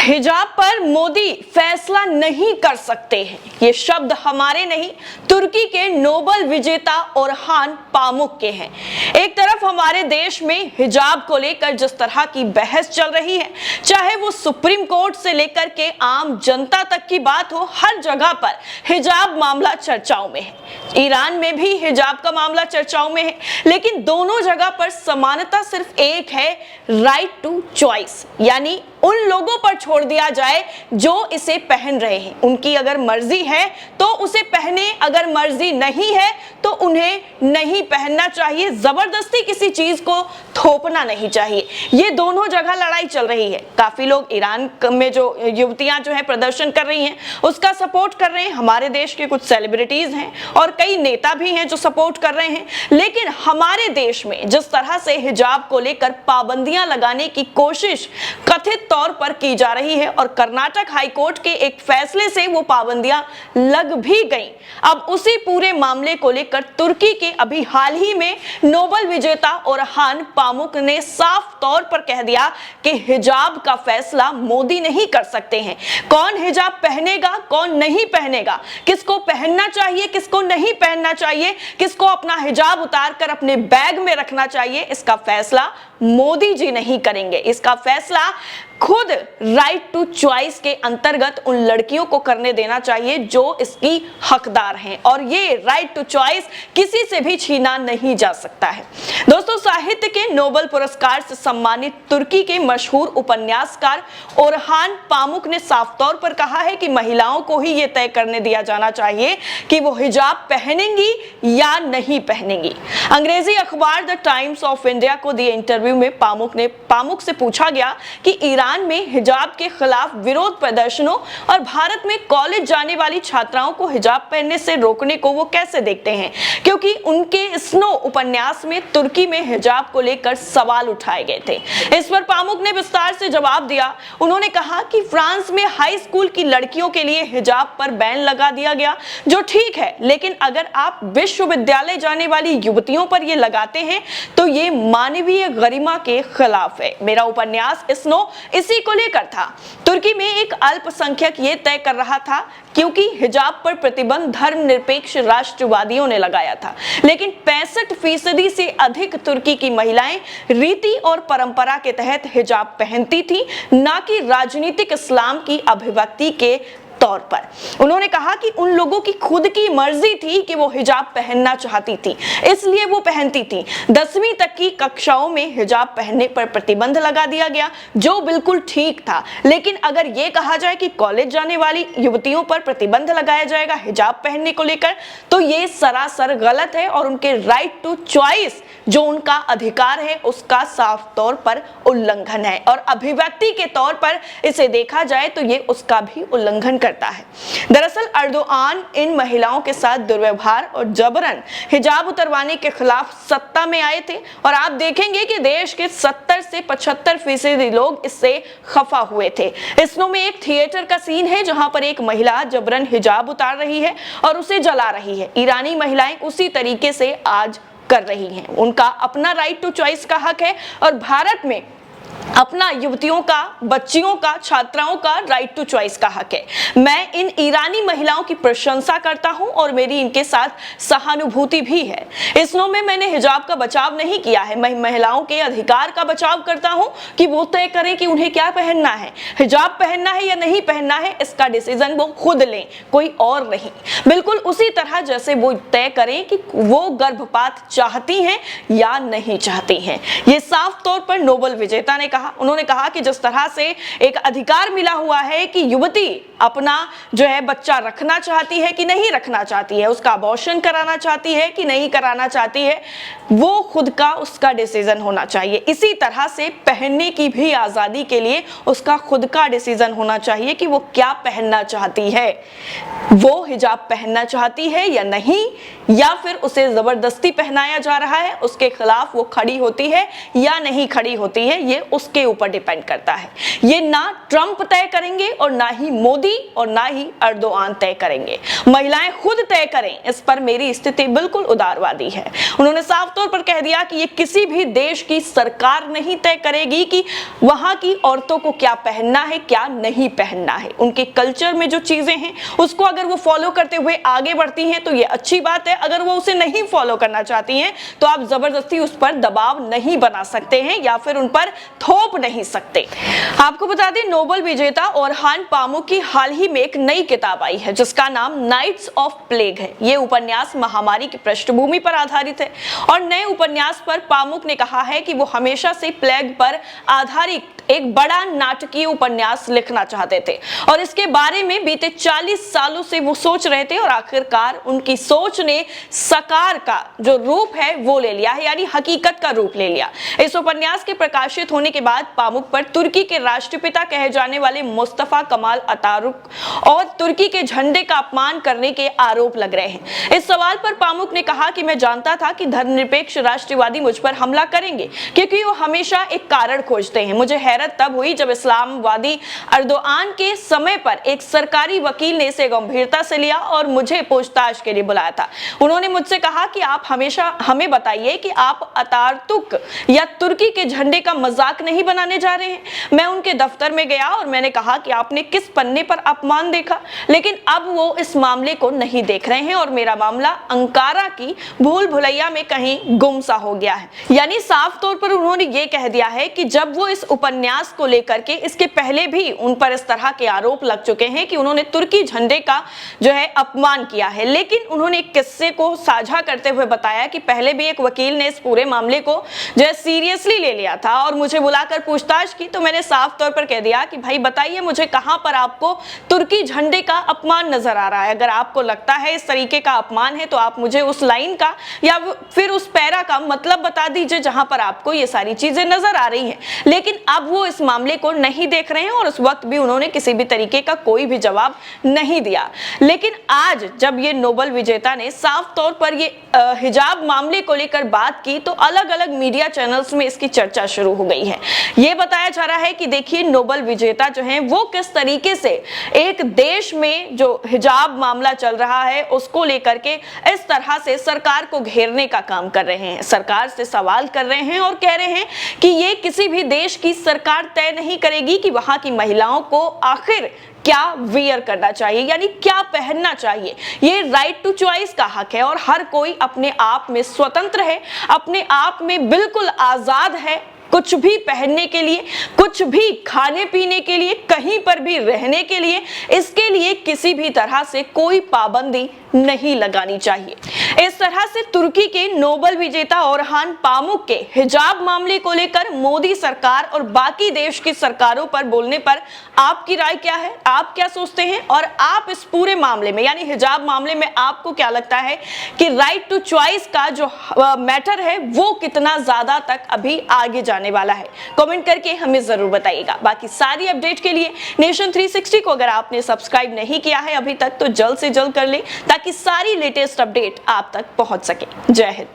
हिजाब पर मोदी फैसला नहीं कर सकते हैं, ये शब्द हमारे नहीं तुर्की के नोबेल विजेता ओरहान पामुक के हैं। एक तरफ हमारे देश में हिजाब को लेकर जिस तरह की बहस चल रही है, चाहे वो सुप्रीम कोर्ट से लेकर के आम जनता तक की बात हो, हर जगह पर हिजाब मामला चर्चाओं में है। ईरान में भी हिजाब का मामला चर्चाओं में है, लेकिन दोनों जगह पर समानता सिर्फ एक है, राइट टू चॉइस, यानी उन लोगों पर छोड़ दिया जाए जो इसे पहन रहे हैं। उनकी अगर मर्जी है तो उसे पहने, अगर मर्जी नहीं है तो उन्हें नहीं पहनना चाहिए। जबरदस्ती किसी चीज को थोपना नहीं चाहिए। ये दोनों जगह लड़ाई चल रही है। काफी लोग ईरान में जो युवतियां जो है प्रदर्शन कर रही हैं उसका सपोर्ट कर रहे हैं। हमारे देश के कुछ सेलिब्रिटीज हैं और कई नेता भी हैं जो सपोर्ट कर रहे हैं। लेकिन हमारे देश में जिस तरह से हिजाब को लेकर पाबंदियां लगाने की कोशिश कथित तौर पर की जा रही है और कर्नाटक हाईकोर्ट के एक फैसले से वो पाबंदियां लग भी गईं। अब उसी पूरे मामले को लेकर तुर्की के अभी हाल ही में नोबेल विजेता ओरहान पामुक ने साफ तौर पर कह दिया कि हिजाब का फैसला मोदी नहीं कर सकते हैं। कौन हिजाब पहनेगा, कौन नहीं पहनेगा, किसको पहनना चाहिए, किसको नहीं पहनना चाहिए, किसको अपना हिजाब उतार कर अपने बैग में रखना चाहिए, इसका फैसला मोदी जी नहीं करेंगे। इसका फैसला खुद राइट टू चॉइस के अंतर्गत उन लड़कियों को करने देना चाहिए जो इसकी हकदार हैं, और ये राइट टू चॉइस किसी से भी छीना नहीं जा सकता है। दोस्तों, साहित्य के नोबेल पुरस्कार से सम्मानित तुर्की के मशहूर उपन्यासकार ओरहान पामुक ने साफ तौर पर कहा है कि महिलाओं को ही ये तय करने दिया जाना चाहिए कि वो हिजाब पहनेंगी या नहीं पहनेंगी। अंग्रेजी अखबार द टाइम्स ऑफ इंडिया को दिए इंटरव्यू में पामुक से पूछा गया कि ईरान में हिजाब के खिलाफ विरोध प्रदर्शनों और भारत में कॉलेज जाने वाली छात्राओं को हिजाब पहनने से रोकने को वो कैसे देखते हैं, क्योंकि उनके स्नो उपन्यास में तुर्की में हिजाब को लेकर सवाल उठाए गए थे। इस पर पामुक ने विस्तार से जवाब दिया। उन्होंने कहा कि फ्रांस में हाई स्कूल की लड़कियों के लिए हिजाब पर बैन लगा दिया गया, जो ठीक है, लेकिन अगर आप विश्वविद्यालय जाने वाली युवतियों पर यह लगाते हैं तो ये मानवीय गरिमा के खिलाफ है। मेरा उपन्यास स्नो इसी को लेकर था। तुर्की में एक अल्पसंख्यक ये तय कर रहा था क्योंकि हिजाब पर प्रतिबंध धर्मनिरपेक्ष राष्ट्रवादियों ने लगाया था, लेकिन 65% से अधिक तुर्की की महिलाएं रीति और परंपरा के तहत हिजाब पहनती थी, ना कि राजनीतिक इस्लाम की अभिव्यक्ति के तौर पर। उन्होंने कहा कि उन लोगों की खुद की मर्जी थी कि वो हिजाब पहनना चाहती थी, इसलिए वो पहनती थी। 10वीं तक की कक्षाओं में हिजाब पहनने पर प्रतिबंध लगा दिया गया, जो बिल्कुल ठीक था। लेकिन अगर ये कहा जाए कि कॉलेज जाने वाली युवतियों पर प्रतिबंध लगाया जाएगा हिजाब पहनने को लेकर, तो ये सरासर गलत है और उनके राइट टू चॉइस, जो उनका अधिकार है, उसका साफ तौर पर उल्लंघन है। और अभिव्यक्ति के तौर पर इसे देखा जाए तो ये उसका भी उल्लंघन करता है। दरअसल एर्दोआन इन महिलाओं के साथ दुर्व्यवहार और जबरन हिजाब उतरवाने के खिलाफ सत्ता में आए थे, और आप देखेंगे कि देश के 70 से 75% लोग इससे खफा हुए थे। स्नो में एक थिएटर का सीन है जहां पर एक महिला जबरन हिजाब उतार रही है और उसे जला रही है। ईरानी महिलाएं उसी तरीके से आज कर रही हैं। उनका अपना राइट टू चॉइस का हक है और भारत में अपना युवतियों का, बच्चियों का, छात्राओं का राइट टू चॉइस का हक है। मैं इन ईरानी महिलाओं की प्रशंसा करता हूं और मेरी इनके साथ सहानुभूति भी है। स्नो में मैंने हिजाब का बचाव नहीं किया है, मैं महिलाओं के अधिकार का बचाव करता हूं कि वो तय करें कि उन्हें क्या पहनना है, हिजाब पहनना है या नहीं पहनना है, इसका डिसीजन वो खुद लें, कोई और नहीं। बिल्कुल उसी तरह जैसे वो तय करें कि वो गर्भपात चाहती हैं या नहीं चाहती हैं। ये साफ तौर पर नोबेल विजेता ने कहा। उन्होंने कहा कि जिस तरह से एक अधिकार मिला हुआ है कि युवती अपना जो है बच्चा रखना चाहती है कि नहीं रखना चाहती है, उसका अबॉर्शन कराना चाहती है कि नहीं कराना चाहती है, वो खुद का उसका डिसीजन होना चाहिए। इसी तरह से पहनने की भी आजादी के लिए उसका खुद का डिसीजन होना चाहिए कि वो क्या पहनना चाहती है, वो हिजाब पहनना चाहती है या नहीं, या फिर उसे जबरदस्ती पहनाया जा रहा है, उसके खिलाफ वो खड़ी होती है या नहीं खड़ी होती है, ये उसके ऊपर डिपेंड करता है। ये ना ट्रंप तय करेंगे और ना ही मोदी मोदी और ना ही अर्दोआन तय करेंगे। महिलाएं खुद तय करें, इस पर मेरी स्थिति बिल्कुल उदारवादी है। उन्होंने साफ तौर पर कह दिया कि ये किसी भी देश की सरकार नहीं तय करेगी कि वहां की औरतों को क्या पहनना है, क्या नहीं पहनना है। उनके कल्चर में जो चीजें हैं उसको अगर वो फॉलो करते हुए आगे बढ़ती हैं तो ये अच्छी बात है। अगर वो उसे नहीं फॉलो करना चाहती हैं तो आप जबरदस्ती उस पर दबाव नहीं बना सकते हैं या फिर उन पर थोप नहीं सकते। आपको बता दें, नोबेल विजेता ओरहान पामुक की हाल ही में एक नई किताब आई है जिसका नाम नाइट्स ऑफ प्लेग है। ये उपन्यास महामारी की पृष्ठभूमि पर आधारित है और नए उपन्यास पर पामुक ने कहा है कि वो हमेशा से प्लेग पर आधारित एक बड़ा नाटकीय उपन्यास लिखना चाहते थे और इसके बारे में बीते 40 सालों से वो सोच रहे थे और आखिरकार उनकी सोच ने साकार का जो रूप है वो ले लिया है, यानी हकीकत का रूप ले लिया। इस उपन्यास के प्रकाशित होने के बाद पामुक पर तुर्की के राष्ट्रपिता कहे जाने वाले मुस्तफा कमाल अतातुर्क और तुर्की के झंडे का अपमान करने के आरोप लग रहे हैं। इस सवाल पर पामुक ने कहा कि मैं जानता था कि धर्मनिरपेक्ष राष्ट्रवादी मुझ पर हमला करेंगे क्योंकि वो हमेशा एक कारण खोजते हैं। मुझे हैरत तब हुई जब इस्लामवादी अर्दोआन के समय पर एक सरकारी वकील ने इसे गंभीरता से लिया और मुझे पूछताछ के लिए बुलाया था। उन्होंने मुझसे कहा कि आप हमेशा हमें बताइए कि आप अतातुर्क या तुर्की के झंडे का मजाक नहीं बनाने जा रहे हैं। मैं उनके दफ्तर में गया और मैंने कहा कि आपने किस पन्ने पर अपमान देखा, लेकिन अब वो इस मामले को नहीं देख रहे हैं और मेरा मामला अंकारा की भूल भुलैया में कहीं गुम सा हो गया है। यानी साफ तौर पर उन्होंने ये कह दिया है कि जब वो इस उपन्यास को लेकर के इसके पहले भी उन पर इस तरह के आरोप लग चुके हैं कि उन्होंने तुर्की झंडे का जो है अपमान किया है, लेकिन उन्होंने एक किस्से को साझा करते हुए बताया कि पहले भी एक वकील ने इस पूरे मामले को जो है सीरियसली ले लिया था और मुझे बुलाकर पूछताछ की तो मैंने साफ तौर पर कह दिया कि भाई बताइए मुझे कहां पर आपको तुर्की झंडे का अपमान नजर आ रहा है। अगर आपको लगता है इस तरीके का अपमान है तो आप मुझे उस लाइन का या फिर उस पैरा का मतलब बता दीजिए जहां पर आपको ये सारी चीजें नजर आ रही हैं। लेकिन अब वो इस मामले को नहीं देख रहे हैं और उस वक्त भी उन्होंने किसी भी तरीके का कोई भी जवाब नहीं दिया। लेकिन आज जब ये नोबेल विजेता ने साफ तौर पर ये हिजाब मामले को लेकर बात की तो अलग अलग मीडिया चैनल्स में इसकी चर्चा शुरू हो गई है। ये बताया जा रहा है कि देखिए नोबेल विजेता जो हैं वो किस तरीके से एक देश में जो हिजाब मामला चल रहा है उसको लेकर के इस तरह से सरकार को घेरने का काम कर रहे हैं, सरकार से सवाल कर रहे हैं और कह रहे हैं कि ये किसी भी देश की सरकार तय नहीं करेगी कि वहां की महिलाओं को आखिर क्या वियर करना चाहिए, यानी क्या पहनना चाहिए। ये राइट टू चॉइस का हक है और हर कोई अपने आप में स्वतंत्र है, अपने आप में बिल्कुल आजाद है कुछ भी पहनने के लिए, कुछ भी खाने पीने के लिए, कहीं पर भी रहने के लिए। इसके लिए किसी भी तरह से कोई पाबंदी नहीं लगानी चाहिए। इस तरह से तुर्की के नोबेल विजेता ओरहान पामुक के हिजाब मामले को लेकर मोदी सरकार और बाकी देश की सरकारों पर बोलने पर आपकी राय क्या है, आप क्या सोचते हैं और आप इस पूरे मामले में यानी हिजाब मामले में आपको क्या लगता है कि राइट टू चॉइस का जो मैटर है वो कितना ज्यादा तक अभी आगे जाने वाला है? कमेंट करके हमें जरूर बताइएगा। बाकी सारी अपडेट के लिए नेशन 360 को अगर आपने सब्सक्राइब नहीं किया है अभी तक तो जल्द से जल्द कर ले ताकि सारी लेटेस्ट अपडेट आप तक पहुंच सके। जय हिंद।